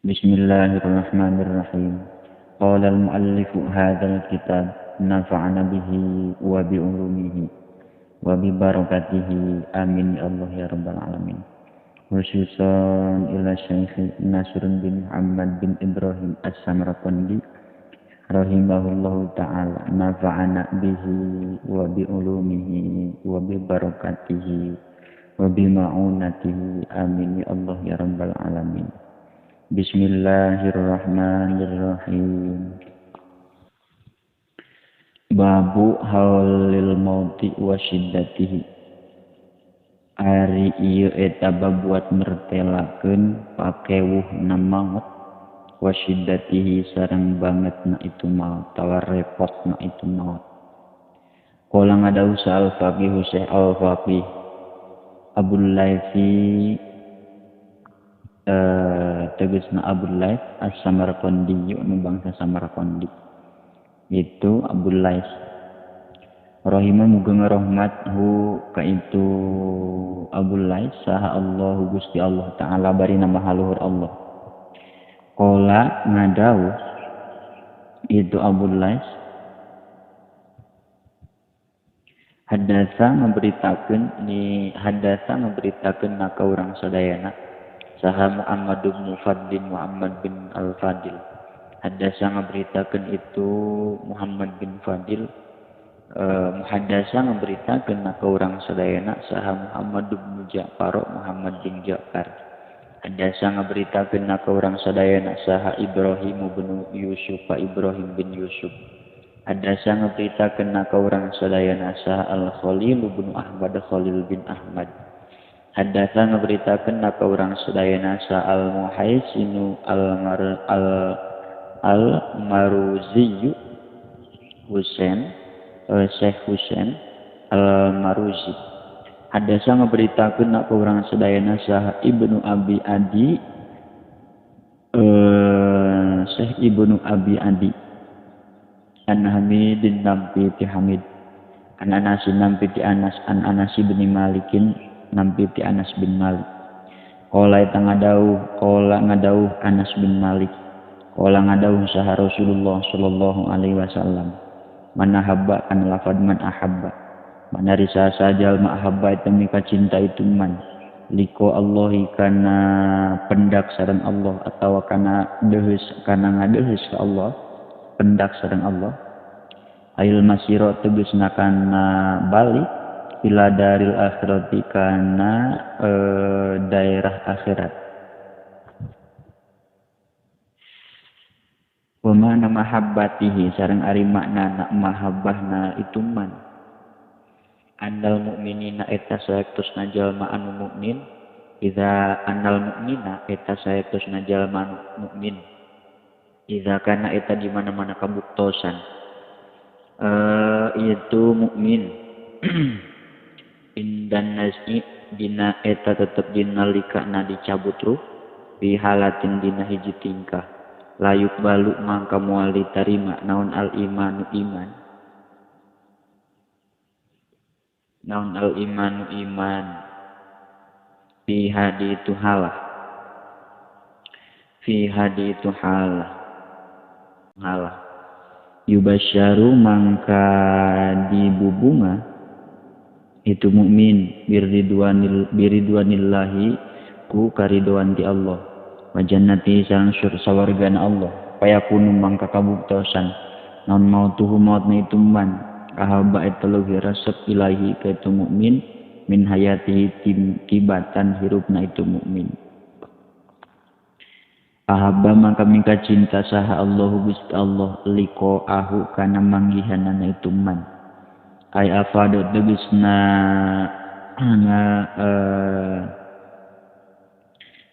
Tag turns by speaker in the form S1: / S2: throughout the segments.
S1: بسم الله الرحمن الرحيم. قال المؤلف هذا الكتاب نفعنا به وبعلومه وببركاته آمين يا الله يا رب العالمين. خصوصا إلى الشيخ ناصر بن محمد بن إبراهيم السمرقندي رحمه الله تعالى نفعنا به وبعلومه وببركاته وبمعونته آمين يا الله يا رب العالمين. Bismillahirrahmanirrahim. Babu haulil mauti wa syiddatihi. Ari ieu eta babuat mertelakeun pakewuh na maut wa syiddatihi sareng bangetna itu maut tawar repotna itu maut. Qala ngadauh al-faqih Syekh al-Faqih Abul Laitsi tegasna Abul Laits As-Samarqandi nu bangsa Samarqandi itu Abul Laits rahimah muga ngarahmat hu ka itu Abul Laits saha Allah Gusti Allah taala bari nama haluhur Allah. Qala ngadauh itu Abul Laits hadasa memberitakeun ka urang sadayana saha Muhammad bin Muhammad bin Al-Fadil. Hadasa ngaberitakeun itu Muhammad bin Fadil. Hadasa ngaberitakeun ka urang sadayana saha Muhammad bin Ja'far Muhammad bin Ja'far. Hadasa ngaberitakeun ka urang sadayana saha Ibrahim bin Yusuf Ibrahim bin Yusuf. Hadasa ngaberitakeun ka urang sadayana saha Al-Khalil bin Ahmad Khalil bin Ahmad. Hadasa ngaberitakeun ka urang sadayana sa Al-Muhaisinu Al-Maruzi Husain Syekh Husain Al-Maruzi. Hadasa ngaberitakeun ka urang sadayana sa Ibnu Abi Adi Syekh Ibnu Abi Adi an Hamidin nampi ti Hamid an Anas nampi ti Anas an Anas bin Malikin nampi ti Anas bin Malik. Qala ngadauh Anas bin Malik. Qala ngadauh saha Rasulullah sallallahu alaihi wasallam. Man ahabba kan lafad man ahabba. Mana risa sajal ma ahabba itu mika cinta itu man. Liko Allahi kana pendak sareng Allah atawa kana deus kana ngadeus ka Allah. Pendak sareng Allah. Ail masira tegasna kana balik ila daril akhirati kana daerah akhirat. Wa mana mahabbatihi sareng ari makna mahabbahna itu man. Annal mu'minina eta saektosna jalma anu mukmin. Idza annal mu'mina eta saektosna jalma anu mukmin. Idza kana eta di mana-mana kabuktosan. Itu mukmin. Indan nasi dina eta tetep dinalika na dicabut ruh bi halatin dina hiji tingkah layuk balu mangka moal ditarima naon al imanu iman naon al imanu iman fi hadi itu halah yubasyaru mangka dibubunga itu mukmin biridwanillahi ku karidoan ti Allah wa jannati sareng sawargana Allah payakunu mangka kabuktosan naon mautuhu mautna itu man kahaba eta leuwih resep ilahi ka itu mukmin min hayati tibatan hirupna itu mukmin. Ahaba mangka mingka cinta saha Allah Gusti Allah liko ahu kana manggihanana itu man. Ay afadu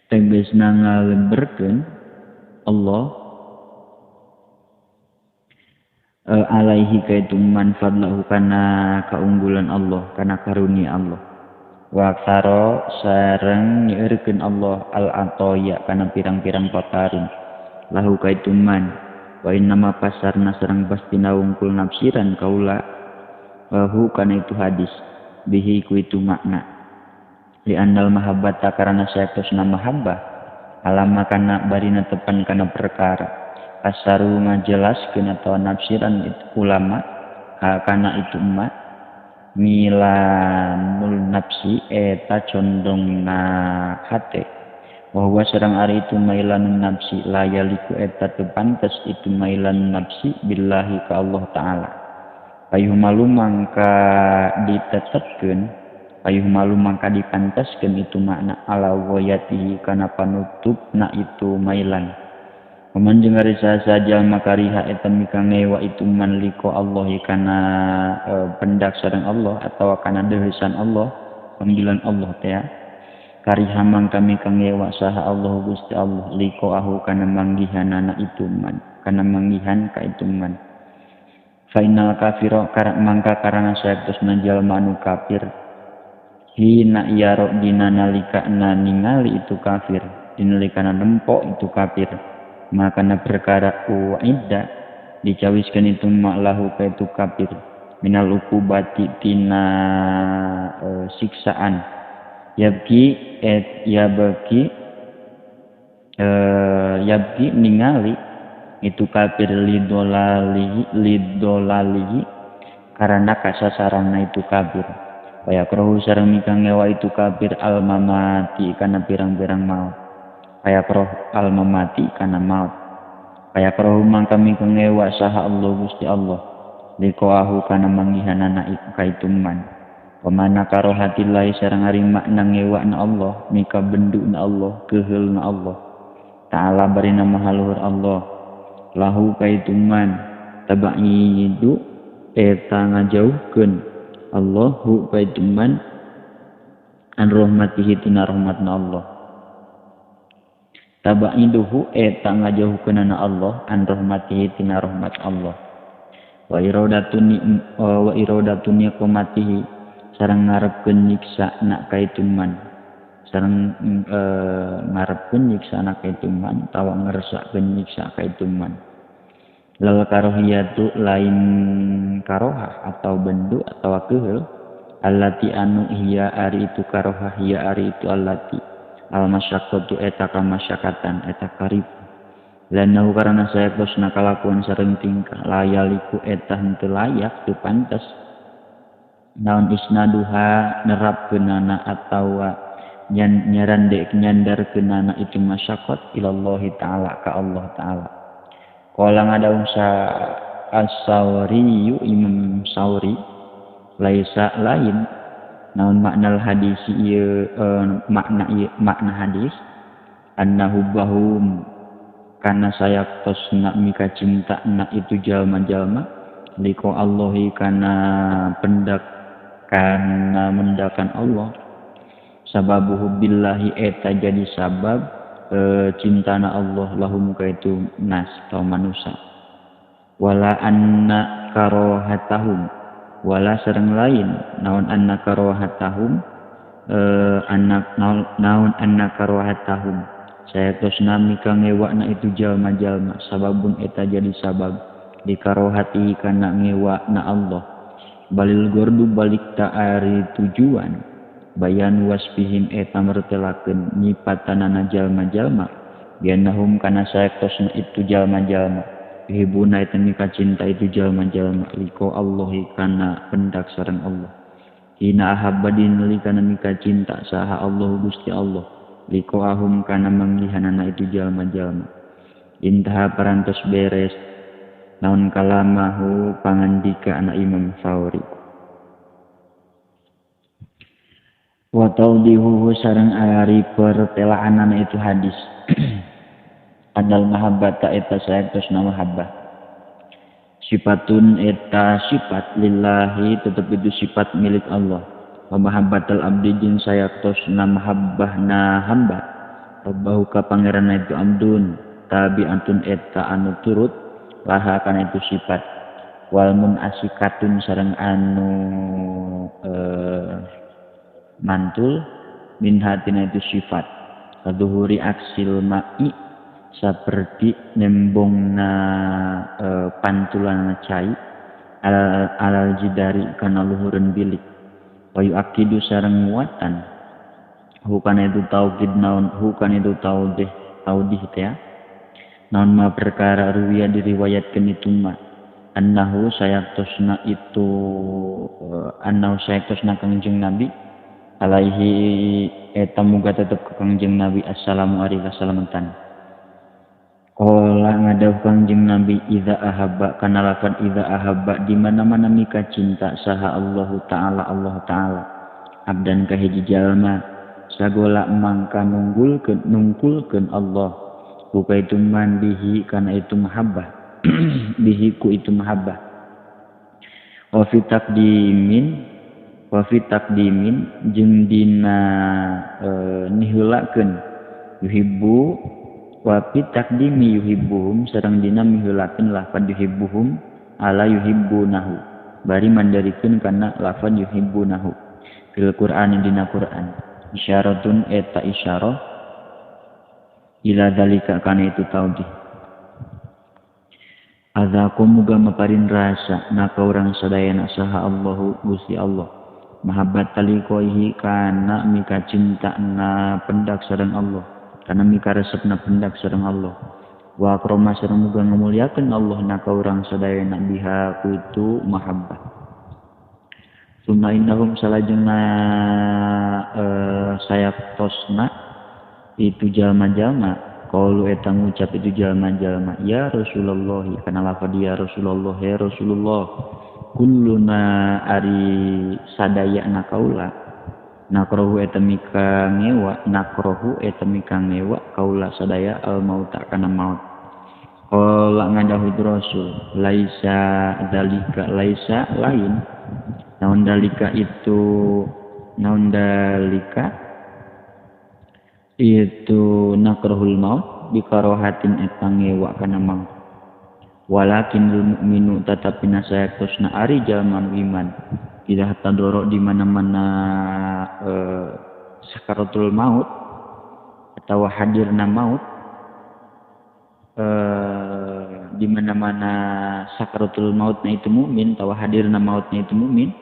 S1: tegasna ngaleberkeun Allah alaihi kaitu man fadlahu kana kaunggulan Allah kana karunia Allah wa aksara sareng nyeurekeun Allah al-ataya kana pirang-pirang paparin lahu kaitu man wa innama pasarna sareng pastina wungkul nafsiran kaula hu kana itu hadis bihi ku itu makna li annal mahabbata karana saektosna mahabbah alama kana barina tepan kana perkara asaru ngajelaskeun atawa nafsiran itu ulama kana itu emak milanul nafsi eta condongna hate bahwa serang ari itu mailanun nafsi layaliku eta tepantes itu mailanun nafsi billahi ka Allah taala payuh malu mangka ditetepkeun payuh malu mangka dipantaskeun itu makna ala wayatihi kana panutupna itu mailan paman jeung ari saja makariha eta mika ngewa itu man liko Allah kana pendak sareng Allah atawa kana deuheusan Allah panggilan Allah teh kariha mangka mika ngewa saha Allah Gusti Allah liko ahu kana manggihanana itu man kana manggihan ka itu man final kafiro karak mangka karana saektosna jalma anu kafir hina yaro dina nalikana ningali itu kafir dinalikana nempo itu kafir maka na perkara uidda dicawiskeun itu maklahu ka itu kafir minal ukubati tina siksaan yabki ningali itu kafir lidolalihi karena kasasarana itu kafir kaya krohu sareng mika ngewa itu kafir almamati kana pirang-pirang maut kaya kroh almamati kana maut kaya krohu mangka mika ngewa saha Allah Gusti Allah likoahu kana manggihanana kaituman pamana karohatillahi sareng ari makna ngewa na Allah mika benduna Allah keheulna Allah ta'ala barina mahaluhur Allah lahu kaituman tabaidu eta ngajauhkeun Allahu kaituman an rahmatihi tina rahmatna Allah tabaiduhu eta ngajauhkeunana Allah an rahmatihi tina rahmat Allah wa iradatun qomatihi sareng ngarepkeun nyiksa na kaituman sareng ngarepkeun nyiksa na kaituman tawa ngeresakeun nyiksa kaituman lal karohiyatu lain karohah atau bendu atau keheul allati anu hiya ari itu karohah hiya ari itu allati al masyaqqatu eta kamasyakatan eta karib lanahu karana saektosna kalakuan sareng tingkah layaliku eta henteu layak teu pantes naon isnaduha nerapkeunana atawa nyandarkeunana itu masyaqqat ilallahi taala ka Allah taala qala ngadaung sa as-Sauri Imam Sauri laisa lain naon makna hadis ieu makna hadis annahu bahum kana sayaktosna mika cinta na itu jalma-jalma liko Allahi kana pendak kana mendakan Allah sababuhu billahi eta jadi sabab cintana Allah lahum kaitu nas atau manusia wala anna karohatahum wala sareng lain naon anna karohatahum naon anna karohatahum saektosna mika ngewakna itu jalma-jalma sababun eta jadi sabab dikarohati kana ngewakna Allah balil gordu balik ta'ari tujuan bayan wasfihim eta mertelakeun nyipatanana jalma-jalma biannahum kana saektosna itu jalma-jalma hibuna eta mika cinta itu jalma-jalma liko Allahi kana pendak sareng Allah hina ahabba dinalikana mika cinta saha Allah Gusti Allah liko ahum kana manggihanana itu jalma-jalma intaha parantos beres naon kalamahu pangandika anak Imam Sauri wa tawdihu sareng ari pertelaanana itu hadis adal mahabbata eta saektosna mahabbah sifatun eta sifat lillahi tetep itu sifat milik Allah wa mahabbatul abdi jeung saektosna mahabbahna hamba rabbahu ka pangeranna itu amdun tabi'atun eta anu turut laha kana itu sifat wal munasikatun sareng anu mantul min hatina itu sifat kaduhuri aksil ma'i seperti nembongna pantulan cai alal jidari kana luhureun bilik wayu akidu sareng nguatan hukana itu taukid naon hukana itu taudeh taudih teh ya. Naon ma perkara ruwiya diriwayatkeun itu ma annahu sayaktosna itu annahu sayaktosna Kangjeng Nabi alaihi eta muga tetep ka Kangjeng Nabi assalamu alaihi wasallamatan. Qala ngadawuh Kangjeng Nabi idza ahabba kana lafal idza ahabba di mana-mana mika cinta saha Allah taala abdan ka hiji jalma sagola mangka nungkulkeun Allah buka itu mandihi kana itu mahabbah bihi ku itu mahabbah wa fi taqdimin jeung dina niheulakeun yuhibbu wa fi taqdimi yuhibbuhum sareng dina miheulakeun lafaz yuhibbuhum ala yuhibbunahu bari mandarikeun kana lafaz yuhibbunahu fil Qur'an dina Qur'an isyaratun eta isyarah ila dalika kana itu taudih azakum muga maparin rasa naka urang sadayana saha Allahu Gusti Allah mahabbat taliqoihi kana mika cinta na pendak sareng Allah kana mika resepna pendak sareng Allah wa akrama sareng muga ngamuliakeun Allah naka urang sadayana biha kuitu mahabbah summa innahum salajengna sayaktosna itu jalma-jalma qaulu eta ngucap itu jalma-jalma ya Rasulullah kana lafaz ya Rasulullah ya Rasulullah kulluna ari sadayana kaula nakrohu eta mika ngewa kaula sadaya al maut kana maut qala ngadahu Rasul laisa dalika laisa lain naon dalika itu nakrahul maut bikarohatin eta ngewa kana maut walakin mu'minu tetapi nasayatosna ari jalma iman tidak tadoro di mana-mana sakaratul maut atau hadirna maut di mana-mana sakaratul mautna itu mukmin atau hadirna mautnya itu mukmin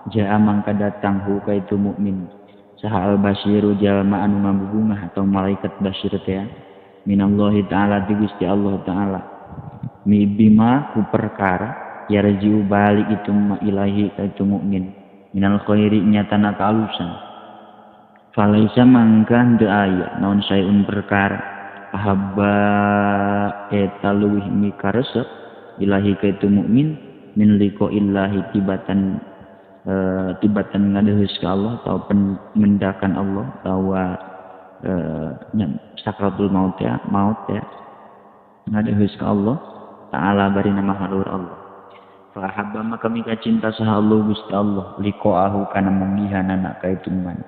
S1: Ja'a mangka datang hu ka itu mukmin saha al-basyiru jalma anu mabubungah atau malaikat basyir teh minallahi taala di Gusti Allah taala mi bima ku perkara yarjiu balik itu ma ilahi ka itu mukmin minal khairi nyatana kalusan falaisa mangka teu aya naon sayun perkara ahabba eta leuwih mikaresep ilahi ka itu mukmin min liqa illahi tibatan ngadeuheus ka Allah atau mendakan Allah bahwa sakratul maut ya ngadeuheus ka Allah taala bari nama haluhur Allah fa habba maka mika cinta saha Allah Gusti Allah liqa'ahu kana manggihanana ka itu man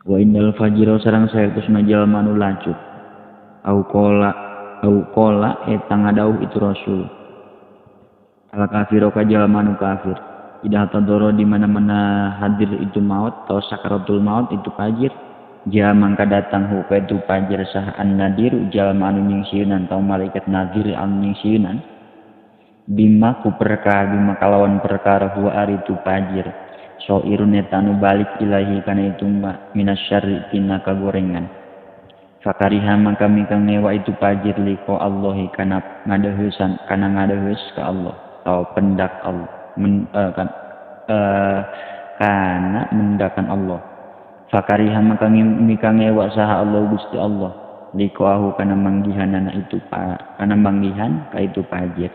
S1: wa indal fajira sareng saeutusna jalma nu lancut au qala eta ngadauh itu Rasul al kafiru ka jalma nu kafir idah tadoro di mana-mana hadir itu maut atau sakaratul maut itu pajir ja mangka datang hu ka itu pajir sah an-nadir jalma anu nyingsieunan atau malaikat nadir anu nyingsieunan bima ku perkara bima kalawan perkara huwa ari itu pajir sairun eta anu balik ilahi kana itu minasyarri tina kagorengan fakariha mangka mika ngewa itu pajir liko Allahi kana ngadeuheusan kana ngadeuheus ka Allah atau pendak Allah kana mendakan Allah fakariha maka mika ngewa saha Allah Gusti Allah liqahu kana manggihanana itu kana manggihan ka itu pajir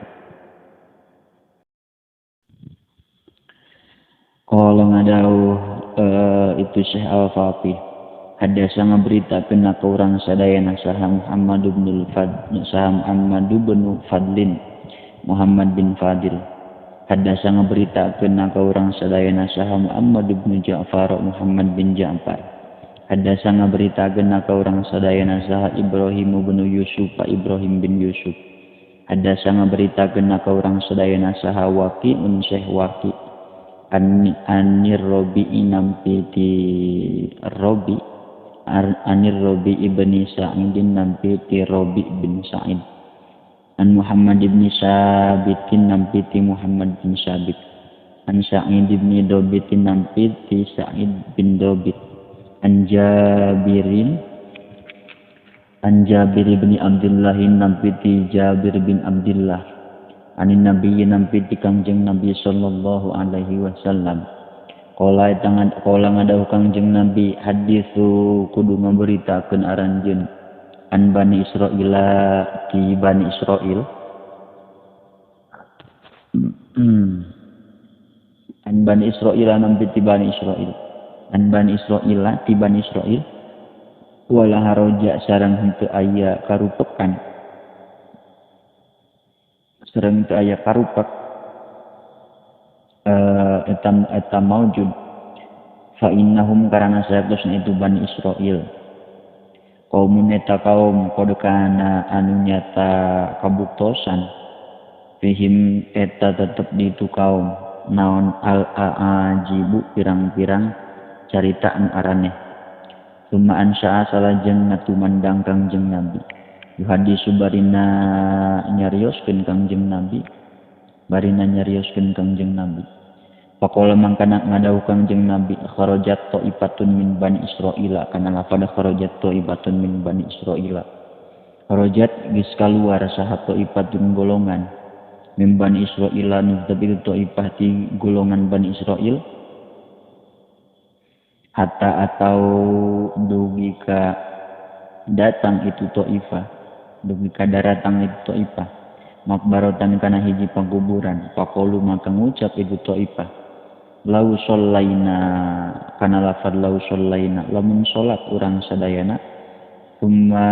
S1: qala ngadauh itu Syekh Al-Faqih hadasa ngaberitakeun ka urang sadayana saha Muhammad bin Fadlin Muhammad bin Fadil hadasa ngaberitakeun ka urang sadayana saha Muhammad bin Ja'far Muhammad bin Ja'far hadasa ngaberitakeun ka urang sadayana saha Ibrahim bin Yusuf Ibrahim bin Yusuf hadasa ngaberitakeun ka urang sadayana saha Waqi Syekh Waqi anir Robi inampiti Robi anir Robi ibni Sa'idin nampiti Robi bin Sa'id an Muhammad bin Sabitin nampiti Muhammad bin Sabit an Sa'id bin Dobit nampi ti Sa'id bin Dobit an Jabir bin Abdullah nampi ti Jabir bin Abdullah anin Nabi nampi ti Kangjeng Nabi sallallahu alaihi wasallam qala ngadahu Kangjeng Nabi hadisu kudu ngaberitakeun aranjeun an Bani Israila ti Bani Israil an Bani Israil nampi ti Bani Israil an Bani Israil ti Bani Israil wala haroja sareng henteu aya karupekan sareng teu aya karupek eta maujud fa innahum karana sayaktosna itu Bani Israil kaumun eta kaum kodekana anu nyata kabuktosan fihim eta tetep di itu kaum naon al-aajibu pirang-pirang carita anu araneh summa ansya'a salajeng ngatumandang Kangjeng Nabi yuhadisu barina nyarioskeun Kangjeng Nabi faqala mangkana ngadahu Kangjeng Nabi kharajat ta'ifatun min Bani Israila kana lafad kharajat ta'ifatun min Bani Israila kharajat geus kaluar saha ta'ifatun golongan min Bani Israila nutabil ta'ifah ti golongan Bani Israil hatta atau dugi ka datang itu ta'ifah dugi ka daratang itu ta'ifah makbaratan kana hiji pangkuburan faqalu maka ngucap itu ta'ifah lau shallaina kana lafaz lau shallaina lamun salat urang sadayana summa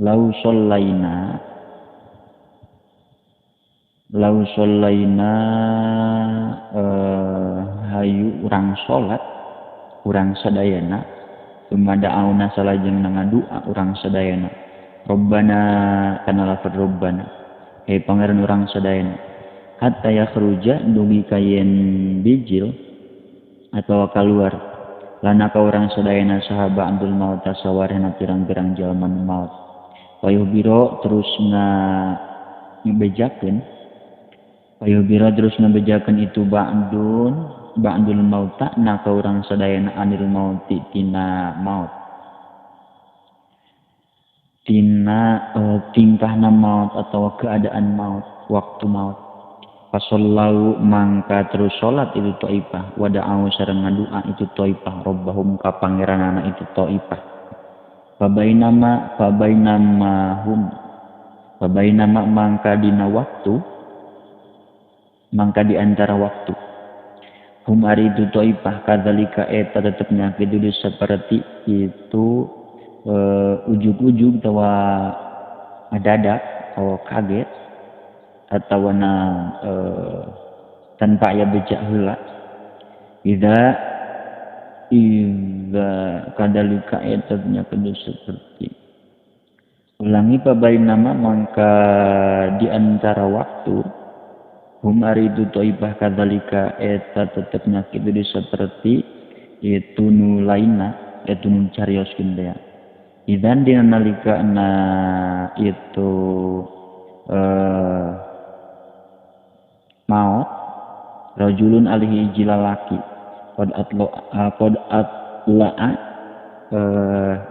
S1: lau shallaina hayu urang salat urang sadayana sumada auna salajeng ngadua urang sadayana Rabbana kana lafaz Rabbana he pangeran urang sadayana hatta yakhruja dugi kayen bijil atau keluar lana ka urang sadayana sahaba andul maut sawarena pirang-pirang jalma maut payubiro terus ngabejakeun itu ba'dul mauta na ka urang sadayana anil mauti tina maut tingkahna maut atau keadaan maut waktu maut fasallau mangka terus salat itu taifah wada'u sareng ngadua itu taifah rabbahum ka pangeranana itu taifah fabainama mangka dina waktu mangka di antara waktu hum ari itu taifah kadzalika eta tetepnya kitu seperti itu ujug-ujug tawa adadak atau kaget atau tanpa aya becak heula idza kadzalika eta nya kitu seperti ulangi pabainama mangka di antara waktu hum aridu taibah kadzalika eta tetepna kitu seperti itu nu lainna itu nu carioskeun teh idan dina nalika na itu maut rajulun alihi jilalaki qad atla'a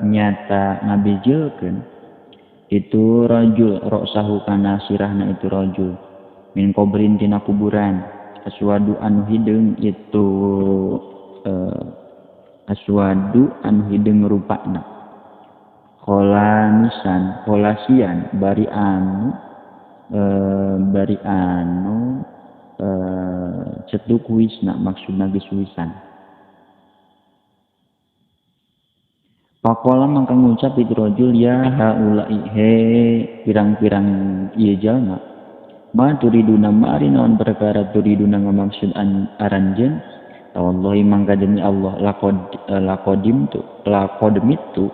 S1: nyata ngabijilkeun itu rajul ra'sahu kana sirahna itu rajul min qabrin tina kuburan aswadu anu hideung itu aswadu anu hideung rupana kolasian bari anu cetuk wisna maksudna geus wisan Pakola mangka ngucap itu rajul ya haula'i he pirang-pirang ieu jalma ma turiduna mari naon perkara turiduna ngamaksud aranjeun wallahi mangka demi Allah laqadimitu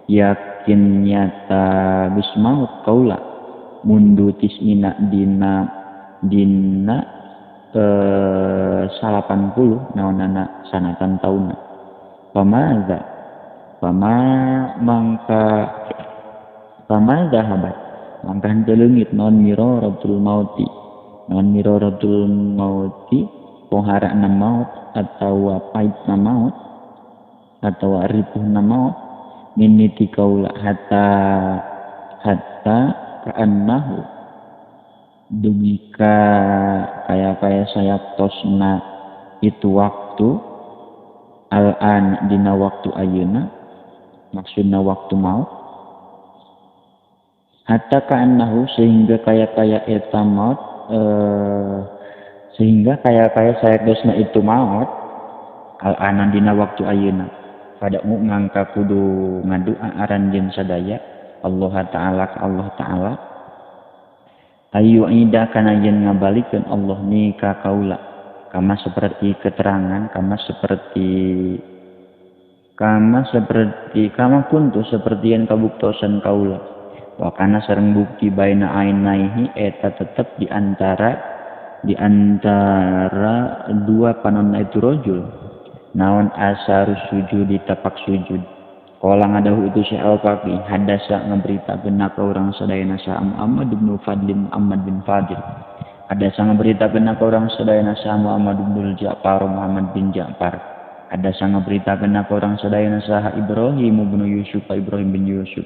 S1: yakin nyata geus maut kaula mundu tismina dina 80 naonana sanatan tauna pama zahabat mangka henteu leungit naon miraratul mauti naon miraratul mauti pohara na maut atau pait na maut atau ripuh na maut miniti kaula hatta ka'annahu dugika kaya saya tosna itu waktu al-an dina waktu ayeuna maksudna waktu maut hatta ka'annahu sehingga kaya eta maut sehingga kaya saya tosna itu maut al-an dina waktu ayeuna pada mangka kudu ngadua aran jeung sadaya Allah Ta'ala ayu ida kana yen ngabalikeun Allah ni ka kaula kama seperti keterangan kama kuntu seperti yang kabuktosan kaula wa kana sareng bukti baina ainaihi eta tetep di antara dua panonna itu rajul naon asar sujud di tapak sujud qala ngadahu itu Syekh Al-Faqih hadasa ngaberitakeun ka urang sadayana sa Muhammad bin Fadil hadasa ngaberitakeun ka urang sadayana sa Muhammad bin Ja'far hadasa ngaberitakeun ka urang sadayana sa Ibrahim bin Yusuf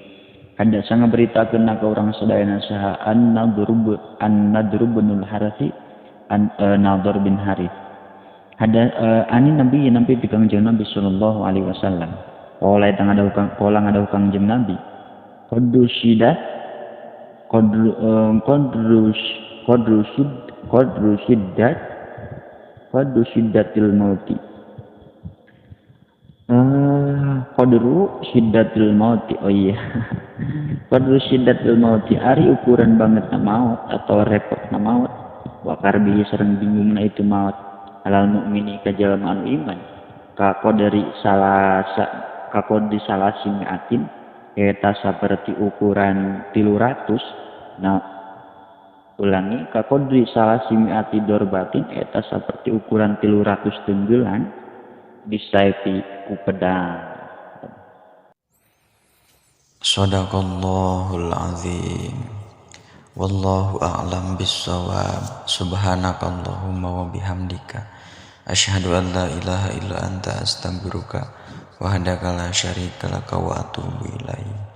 S1: hadasa ngaberitakeun ka urang sadayana sa An-Nadhr bin Harith Nadhr bin Harith ani nabi di kangjeng Nabi sallallahu alaihi wasallam oleh ngadahu kangjeng Nabi qadru shiddatil mauti qadru shiddatil mauti oh iya qadru shiddatil mauti ari ukuran banget na maut atau repot na maut wa karbi sareng bingungna itu maut alal mukmini ka jalma anu iman ka qadri salasin atin eta saperti ukuran 300 nah ulangi ka qadri salasin ati dorbatin eta saperti ukuran 300 tenggelan disaifi ku pedang.
S2: Shadaqallahul azim. Wallahu a'lam bissawab. Subhanakallahumma wa bihamdika asyhadu an la ilaha illa anta astaghfiruka wa hadaka la syarika laka wa atubu ilaik.